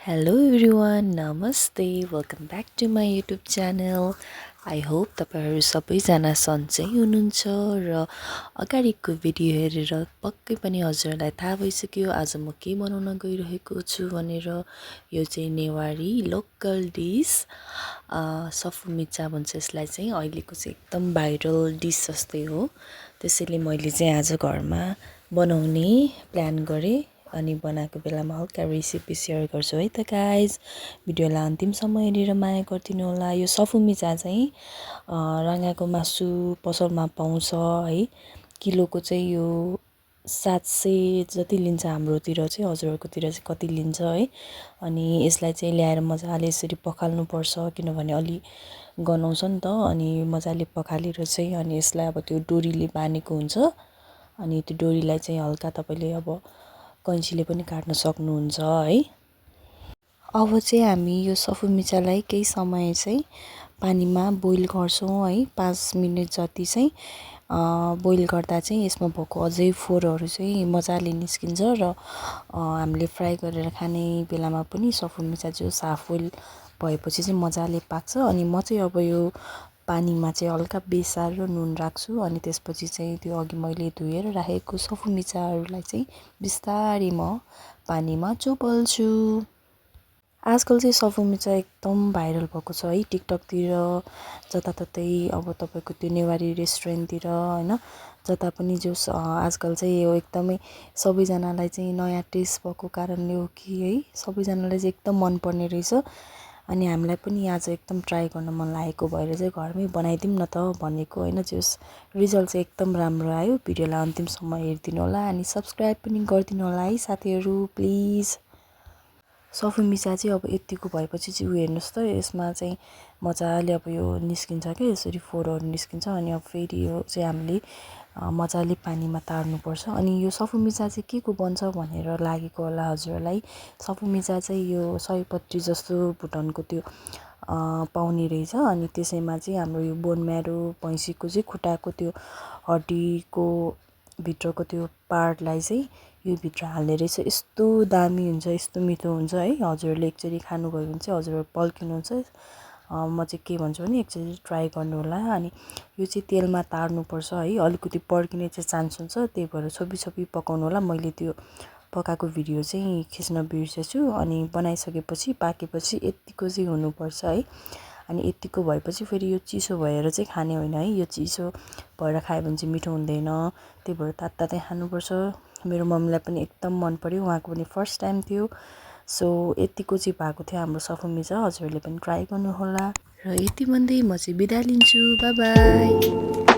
Hello everyone, Namaste. Welcome back to my YouTube channel. I hope तपाईहरु सबैजना सन्चै हुनुहुन्छ र अगाडिको भिडियो हेरेर पक्कै पनि हजुरलाई थाहा भइसक्यो आज म के बनाउन गइरहेको छु भनेर। यो चाहिँ नेवारी लोकल डिश सफुमिचा भन्छ यसलाई चाहिँ। अहिलेको चाहिँ एकदम भाइरल डिश जस्तै हो। त्यसैले मैले चाहिँ आज घरमा बनाउने प्लान गरे अनि बनाएको बेलामा हल्का रेसिपी सेयर गर्छु है त गाइज। भिडियोलाई अन्तिमसम्म हेरेर माया गरिदिनु होला। यो सफुमिचा चाहिँ राँगाको मासु पसलमा पाउँछ है। किलोको चाहिँ यो 700 जति लिन्छ हाम्रोतिर चाहिँ, हजुरहरुकोतिर चाहिँ कति लिन्छ है। अनि यसलाई चाहिँ ल्याएर मजाले यसरी पखाल्नु पर्छ किनभने अलि गनाउँछ नि त। अनि मजाले पखालेर चाहिँ अनि यसलाई अब त्यो डोरीले बानेको हुन्छ। अनि त्यो डोरीलाई चाहिँ हल्का तपाईले अब कैंचीले पनि काट्न सक्नुहुन्छ है। अब चाहिँ हामी यो सफुमिचालाई केही समय चाहिँ पानीमा बोइल गर्छौं है। 5 मिनेट जति चाहिँ बोइल गर्दा चाहिँ यसमा भएको अझै फोहोरहरु चाहिँ मजाले निस्किन्छ र हामीले फ्राई गरेर खाने बेलामा पनि सफुमिचा जो हाफ बोइल भएपछि चाहिँ मजाले पाक्छ। अनि म चाहिँ अब यो पानीमा चाहिँ हल्का बेसार र नुन राख्छु। अनि त्यसपछि चाहिँ त्यो अघि मैले धुएर राखेको सफुमिचाहरुलाई चाहिँ बिस्तारै म पानीमा चोपल्छु। आजकल चाहिँ सफुमिचा एकदम भाइरल भएको छ है। टिकटकतिर जताततै अब तपाईको त्यो नेवारी रेस्टुरेन्टतिर हैन जता पनि जो आजकल चाहिँ यो एकदमै सबैजनालाई चाहिँ नयाँ टेस्ट भएको कारणले हो कि है, सबैजनालाई चाहिँ एकदम मन पर्ने रहेछ। अनि हामीलाई पनि आज एकदम ट्राई गर्न मन लागेको भएर चाहिँ घरमै बनाइदिउँ न त भनेको हैन। जस रिजल्ट चाहिँ एकदम राम्रो आयो। भिडियोलाई अन्तिमसम्म हेरिदिनु होला अनि सब्स्क्राइब पनि गरिदिनु होला है साथीहरु प्लिज। सफुमिचा चाहिँ अब यतिको भएपछि चाहिँ हेर्नुस् त यसमा चाहिँ मजाले अब यो निस्किन्छ के यसरी फोहोरहरु निस्किन्छ। अनि अब फेरि यो चाहिँ हामीले मजाले पानीमा तार्नु पर्छ। अनि यो सफुमिचा चाहिँ के को बन्छ भनेर लागेको होला हजुरलाई। सफुमिचा चाहिँ यो सयपत्री जस्तो भुटनको त्यो पाउने रहेछ। अनि त्यसैमा चाहिँ हाम्रो यो बोन म्यारो भैँसीको चाहिँ खुट्टाको त्यो हड्डीको भित्रको त्यो पार्टलाई चाहिँ यो भित्र हाल्ने रहेछ। यस्तो दामी हुन्छ, यस्तो मिठो हुन्छ है। हजुरले एकचोटी खानुभयो भने चाहिँ हजुरहरु पल्किनुहुन्छ। म चाहिँ के भन्छु भने एकचोटी ट्राई गर्नु होला। अनि यो चाहिँ तेलमा तार्नु पर्छ है। अलिकति पड्किने चाहिँ चान्स हुन्छ, त्यही भएर छोपी छोपी पकाउनु होला। मैले त्यो पकाएको भिडियो चाहिँ खिच्न बिर्सेछु। अनि बनाइसकेपछि पाकेपछि यतिको चाहिँ हुनुपर्छ है। अनि यतिको भएपछि फेरि यो चिसो भएर चाहिँ खाने होइन है। यो चिसो भएर खायो भने चाहिँ मिठो हुँदैन, त्यही भएर तात्तातै खानुपर्छ। मेरो मम्मीलाई पनि एकदम मन पर्यो, उहाँको पनि फर्स्ट टाइम थियो। सो यतिको चाहिँ भएको थियो हाम्रो सफुमिचा। हजुरहरूले पनि ट्राई गर्नु होला। र यति भन्दै म चाहिँ बिदा लिन्छु। Bye bye.